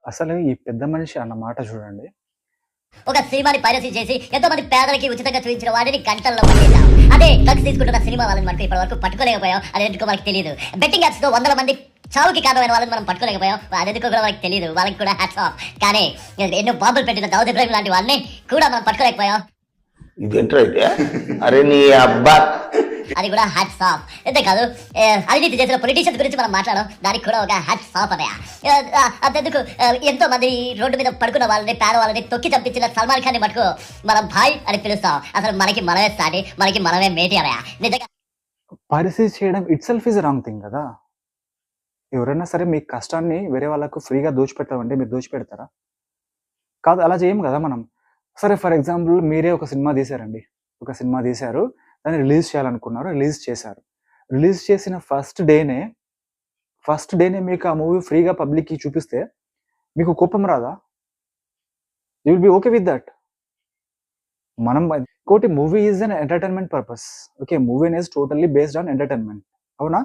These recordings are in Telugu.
అసలు ఈ పెద్ద మనిషి అన్న మాట చూడండి. ఒక సినిమాని పైరసీ చేసి ఎంతో మంది పేదలకి ఉచితంగా చూపించిన వాడిని గంటల్లో పట్టేశాం. అదే డ్రగ్స్ తీసుకుంటున్న సినిమా వాళ్ళని మనకు ఇప్పటి వరకు పట్టుకోలేకపోయాం. అది ఎందుకో మనకు తెలియదు. బెట్టింగ్ యాప్స్ తో 100 మంది చావుకి కారణమైన వాళ్ళని మనం పట్టుకోలేకపోయాం. అది ఎందుకో కూడా మనకు తెలియదు. వాళ్ళకి కూడా హ్యాట్స్ ఆఫ్. కానీ ఎన్నో బాంబులు పెట్టిన దావుద్ ఇబ్రాహిం లాంటి వాళ్ళని కూడా మనం పట్టుకోలేకపోయాం. ఇదేంటైతే అరే నీ అబ్బా అది కూడా హ్యాట్స్ ఆఫ్. అంతేకాదు అవినీతి చేసిన పొలిటీషియన్స్ గురించి మనం మాట్లాడడం, దానికి కూడా ఒక హ్యాట్స్ ఆఫ్ అనే. అంతెందుకు ఎంతో మంది రోడ్డు మీద పడుకున్న వాళ్ళని పేదవాళ్ళని తొక్కి చంపించిన సల్మాన్ ఖాన్ ని మటుకు మనం భాయ్ అని పిలుస్తాం. అసలు మనకి మనమే సాటి, మనకి మనమే మేటి అనే. నిజంగా పరిస్థితి చేయడం it self is wrong thing కదా. ఎవరైనా సరే మీ కష్టాన్ని వేరే వాళ్ళకు ఫ్రీగా దోచిపెట్టాలంటే మీరు దోచిపెడతారా? కాదు, అలా చేయం కదా మనం. సరే, ఫర్ ఎగ్జాంపుల్ మీరే ఒక సినిమా తీశారండి. ఒక సినిమా తీశారు, దాన్ని రిలీజ్ చేయాలనుకున్నారు, రిలీజ్ చేశారు. రిలీజ్ చేసిన ఫస్ట్ డేనే మీకు ఆ మూవీ ఫ్రీగా పబ్లిక్కి చూపిస్తే మీకు కోపం రాదా? You will be okay with that. మనం ఇంకోటి, movie is an entertainment purpose. Okay, movie is totally based on entertainment. అవునా?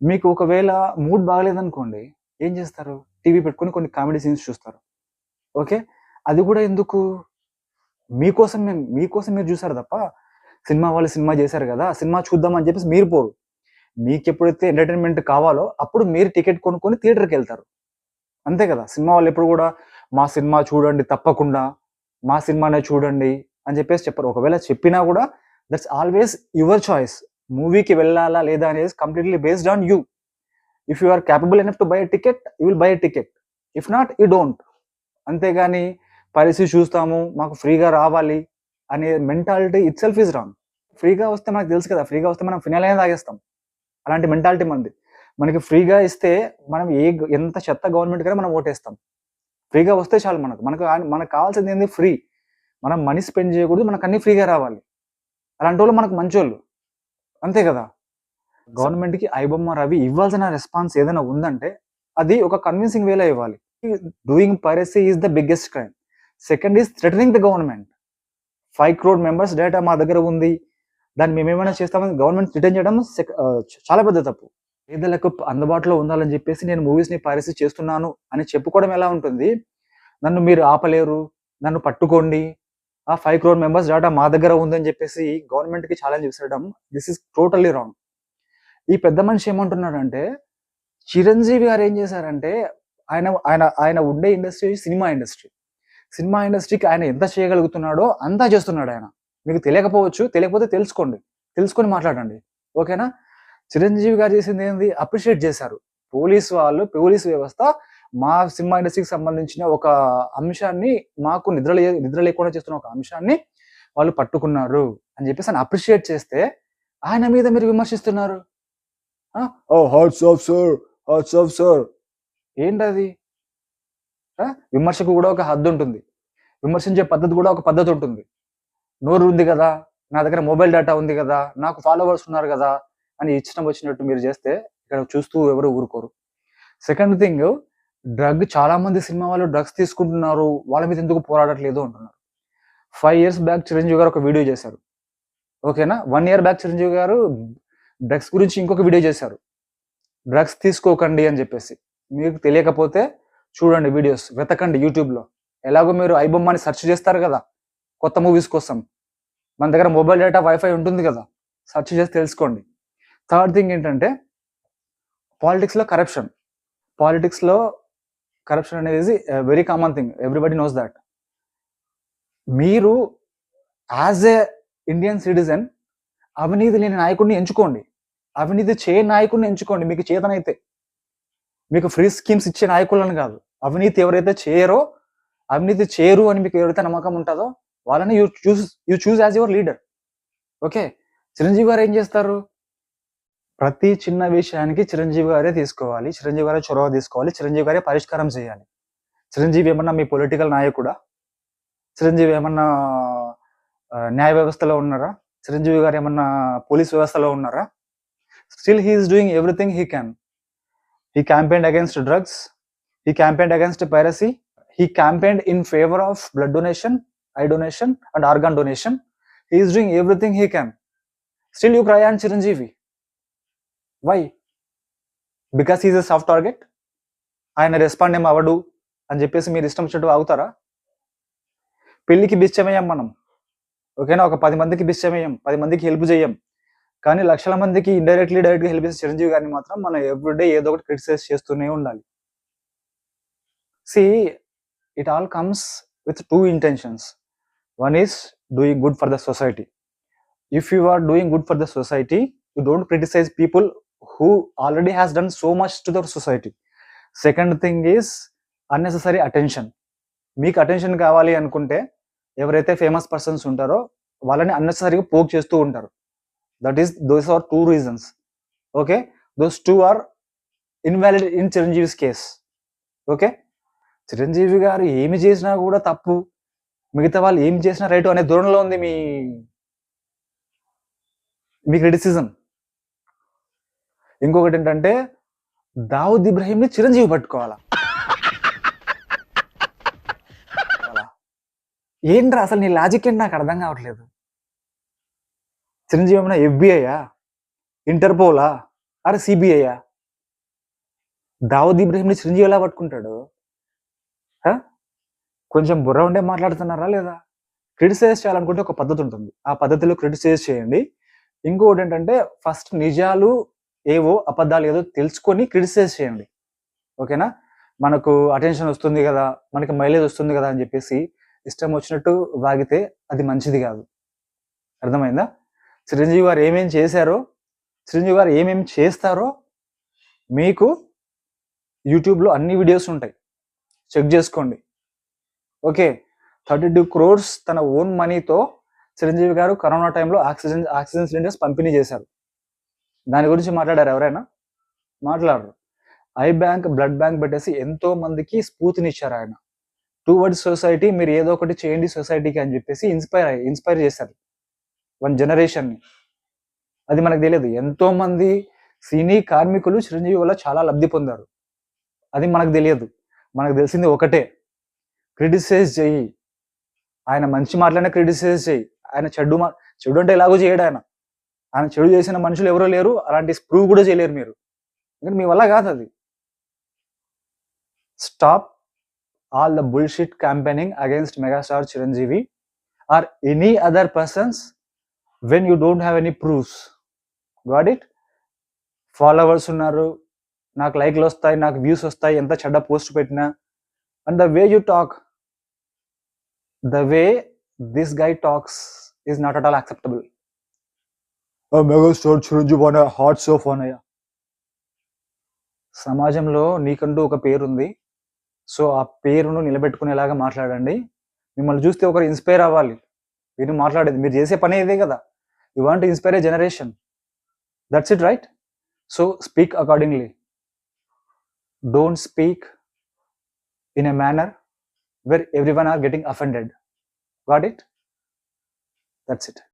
మీకు ఒకవేళ మూడ్ బాగలేదనుకోండి, ఏం చేస్తారు? టీవీ పెట్టుకొని కొన్ని కామెడీ సీన్స్ చూస్తారు. ఓకే, అది కూడా ఎందుకు? మీకోసం మీరు చూసారు తప్ప సినిమా వాళ్ళు సినిమా చేశారు కదా, సినిమా చూద్దామని చెప్పేసి మీరు పోరు. మీకు ఎప్పుడైతే ఎంటర్టైన్మెంట్ కావాలో అప్పుడు మీరు టికెట్ కొనుక్కొని థియేటర్కి వెళ్తారు. అంతే కదా. సినిమా వాళ్ళు ఎప్పుడు కూడా మా సినిమా చూడండి, తప్పకుండా మా సినిమానే చూడండి అని చెప్పేసి చెప్పరు. ఒకవేళ చెప్పినా కూడా దట్స్ ఆల్వేస్ యువర్ చాయిస్. మూవీకి వెళ్ళాలా లేదా అనేది completely based on you. If you are capable enough to buy a ticket, you will buy a ticket. If not, you don't. అంతేగాని పరిస్థితి చూస్తాము, మాకు ఫ్రీగా రావాలి అనే mentality itself is wrong. ఫ్రీగా వస్తే మనకు తెలుసు కదా, ఫ్రీగా వస్తే మనం ఫినాయిల్ అయినా తాగేస్తాం. అలాంటి మెంటాలిటీ మనది. మనకి ఫ్రీగా ఇస్తే మనం ఎంత చెత్త గవర్నమెంట్ కన్నా మనం ఓటేస్తాం. ఫ్రీగా వస్తే చాలు. మనకు కావాల్సింది ఏంది? ఫ్రీ. మనం మనీ స్పెండ్ చేయకూడదు, మనకు అన్ని ఫ్రీగా రావాలి. అలాంటి వాళ్ళు మనకు మంచోళ్ళు, అంతే కదా. గవర్నమెంట్కి ఐబొమ్మ రవి ఇవ్వాల్సిన రెస్పాన్స్ ఏదైనా ఉందంటే అది ఒక కన్విన్సింగ్ వేలో ఇవ్వాలి. Doing piracy is the biggest crime. Second is threatening the government. 5 crore members data మా దగ్గర ఉంది, దాన్ని మేమేమైనా చేస్తామని గవర్నమెంట్ రిటర్న్ చేయడం చాలా పెద్ద తప్పు. పేదలకు అందుబాటులో ఉండాలని చెప్పేసి నేను మూవీస్ని పైరసీ చేస్తున్నాను అని చెప్పుకోవడం ఎలా ఉంటుంది? నన్ను మీరు ఆపలేరు, నన్ను పట్టుకోండి, ఆ 5 crore మెంబర్స్ డేటా మా దగ్గర ఉందని చెప్పేసి గవర్నమెంట్కి ఛాలెంజ్ విసరడం, దిస్ ఇస్ టోటల్లీ రాంగ్. ఈ పెద్ద మనిషి ఏమంటున్నాడంటే, చిరంజీవి గారు ఏం చేశారంటే, ఆయన ఉండే ఇండస్ట్రీ సినిమా ఇండస్ట్రీకి ఆయన ఎంత చేయగలుగుతున్నాడో అంతా చేస్తున్నాడు ఆయన. మీకు తెలియకపోవచ్చు, తెలియకపోతే తెలుసుకొని మాట్లాడండి. ఓకేనా? చిరంజీవి గారు చేసింది ఏంది? అప్రిషియేట్ చేశారు. పోలీస్ వ్యవస్థ మా సినిమా ఇండస్ట్రీకి సంబంధించిన ఒక అంశాన్ని, మాకు నిద్ర లేకుండా చేస్తున్న ఒక అంశాన్ని వాళ్ళు పట్టుకున్నారు అని చెప్పేసి ఆయన అప్రిషియేట్ చేస్తే, ఆయన మీద మీరు విమర్శిస్తున్నారు. Hats off sir. ఏంటది? విమర్శకు కూడా ఒక హద్దు ఉంటుంది, విమర్శించే పద్ధతి కూడా ఒక పద్ధతి ఉంటుంది. నోరు ఉంది కదా, నా దగ్గర మొబైల్ డేటా ఉంది కదా, నాకు ఫాలోవర్స్ ఉన్నారు కదా అని ఇష్టం వచ్చినట్టు మీరు చేస్తే ఇక్కడ చూస్తూ ఎవరు ఊరుకోరు. సెకండ్ థింగ్, చాలా మంది సినిమా వాళ్ళు డ్రగ్స్ తీసుకుంటున్నారు, వాళ్ళ మీద ఎందుకు పోరాడట్లేదు అంటున్నారు. 5 years బ్యాక్ చిరంజీవి గారు ఒక వీడియో చేశారు. ఓకేనా? 1 year బ్యాక్ చిరంజీవి గారు డ్రగ్స్ గురించి ఇంకొక వీడియో చేశారు, డ్రగ్స్ తీసుకోకండి అని చెప్పేసి. మీకు తెలియకపోతే చూడండి, వీడియోస్ వెతకండి యూట్యూబ్లో. ఎలాగో మీరు ఐబొమ్మని సెర్చ్ చేస్తారు కదా కొత్త మూవీస్ కోసం, మన దగ్గర మొబైల్ డేటా వైఫై ఉంటుంది కదా, సెర్చ్ చేసి తెలుసుకోండి. థర్డ్ థింగ్ ఏంటంటే, పాలిటిక్స్లో కరప్షన్ అనేది very common thing, everybody knows that. మీరు యాజ్ ఏ ఇండియన్ సిటిజన్ అవినీతి లేని నాయకుడిని ఎంచుకోండి, అవినీతి చేయని నాయకుడిని ఎంచుకోండి. మీకు చేతనైతే, మీకు ఫ్రీ స్కీమ్స్ ఇచ్చే నాయకులను కాదు. అవినీతి ఎవరైతే చేయరు అని మీకు ఎవరైతే నమ్మకం ఉంటుందో వాళ్ళని you choose as your leader. Okay, Chiranjeevi గారు ఏం చేస్తారు? ప్రతి చిన్న విషయానికి చిరంజీవి గారే తీసుకోవాలి, చిరంజీవి గారే చొరవ తీసుకోవాలి, చిరంజీవి గారే పరిష్కారం చేయాలి. చిరంజీవి ఏమన్నా మీ పొలిటికల్ నాయకుడా? చిరంజీవి ఏమన్నా న్యాయ వ్యవస్థలో ఉన్నారా? చిరంజీవి గారు ఏమన్నా పోలీస్ వ్యవస్థలో ఉన్నారా? Still he is doing everything he can. He campaigned against drugs. He campaigned against piracy. He campaigned in favor of blood donation, eye donation, and organ donation. He is doing everything he can. Still you cry on Chiranjeevi. Why? Because he is a soft target. ఆయన రెస్పాండ్ ఏం అవ్వడు, అని చెప్పేసి మీరు ఇష్టం వచ్చినట్టు ఆగుతారా? పెళ్ళికి బిచ్చమేయం మనం, ఓకేనా? ఒక 10 మందికి బిచ్చమేయం, 10 మందికి హెల్ప్ చేయం. కానీ లక్షల మందికి ఇండైరెక్ట్లీ డైరెక్ట్గా హెల్ప్ చేసే చిరంజీవి గారిని మాత్రం మనం ఎవ్రీడే ఏదో ఒకటి క్రిటిసైజ్ చేస్తూనే ఉండాలి. See it all comes with 2 intentions. One is doing good for the society. If you are doing good for the society, you don't criticize people who already has done so much to the society. Second thing is unnecessary attention. మీకు అటెన్షన్ కావాలి అనుకుంటే ఎవరైతే ఫేమస్ పర్సన్స్ ఉంటారో వాళ్ళని అన్నెసరీగా పోక్ చేస్తూ ఉంటారు. Those are 2 reasons. Okay, those 2 are invalid in Chiranjeevi's case. Okay, Chiranjeevi గారు ఏమి చేసినా కూడా తప్పు, మిగతా వాళ్ళు ఏం చేసినా రైట్ అనే ధోరణిలో ఉంది మీ క్రిటిసిజం. ఇంకొకటి ఏంటంటే దావుద్ ఇబ్రహీంని చిరంజీవి పట్టుకోవాలా? ఏంట్రా అసలు నీ లాజిక్ ఏంటి? నాకు అర్థం కావట్లేదు. చిరంజీవి ఏమైనా FBI, ఇంటర్పోలా, అరే CBI? దావుద్ ఇబ్రహీంని చిరంజీవి ఎలా పట్టుకుంటాడు? కొంచెం బుర్ర ఉండే మాట్లాడుతున్నారా లేదా? క్రిటిసైజ్ చేయాలనుకుంటే ఒక పద్ధతి ఉంటుంది, ఆ పద్ధతిలో క్రిటిసైజ్ చేయండి. ఇంకొకటి ఏంటంటే ఫస్ట్ నిజాలు ఏవో అబద్ధాలు ఏదో తెలుసుకొని క్రిటిసైజ్ చేయండి. ఓకేనా? మనకు అటెన్షన్ వస్తుంది కదా, మనకి మైలేజ్ వస్తుంది కదా అని చెప్పేసి ఇష్టం వచ్చినట్టు వాగితే అది మంచిది కాదు. అర్థమైందా? చిరంజీవి గారు ఏమేమి చేశారో, చిరంజీవి గారు ఏమేమి చేస్తారో మీకు యూట్యూబ్లో అన్ని వీడియోస్ ఉంటాయి, చెక్ చేసుకోండి. ఓకే, 32 crores తన ఓన్ మనీతో చిరంజీవి గారు కరోనా టైంలో ఆక్సిజన్ సిలిండర్స్ పంపిణీ చేశారు. దాని గురించి మాట్లాడారు ఎవరైనా? మాట్లాడరు. ఐ బ్యాంక్, బ్లడ్ బ్యాంక్ పెట్టేసి ఎంతో మందికి స్ఫూర్తినిచ్చారు ఆయన. టువర్డ్స్ సొసైటీ, మీరు ఏదో ఒకటి చేయండి సొసైటీకి అని చెప్పేసి ఇన్స్పైర్ చేశారు 1 generation-ని. అది మనకు తెలియదు. ఎంతో మంది సినీ కార్మికులు చిరంజీవి వల్ల చాలా లబ్ధి పొందారు, అది మనకు తెలియదు. మనకు తెలిసింది ఒకటే, క్రిటిసైజ్ చెయ్యి. ఆయన మంచి మాటలనే క్రిటిసైజ్ చెయ్యి. ఆయన చెడు అంటే ఎలాగో చేయడు ఆయన. ఆయన చెడు చేసిన మనుషులు ఎవరో లేరు, అలాంటి ప్రూవ్ కూడా చేయలేరు మీరు, ఎందుకంటే మీ వల్ల కాదు అది. Stop all the bullshit campaigning against megastar Chiranjeevi or any other persons when you don't have any proofs. Got it? Followers unnaru, నాకు లైక్లు వస్తాయి, నాకు వ్యూస్ వస్తాయి, ఎంత చెడ్డ పోస్ట్ పెట్టినా. And the way you talk, the way this guy talks is not at all acceptable. Megastar Chiranjeevi అనే హార్ట్స్ ఆఫ్ అనయ్య. సమాజంలో నీకంటూ ఒక పేరుంది, సో ఆ పేరును నిలబెట్టుకునేలాగా మాట్లాడండి. మిమ్మల్ని చూస్తే ఒకరు ఇన్స్పైర్ అవ్వాలి. మీరు మాట్లాడేది, మీరు చేసే పని ఇదే కదా. You want to inspire A generation, that's it, right? So speak accordingly. Don't speak in a manner where everyone are getting offended. Got it? That's it.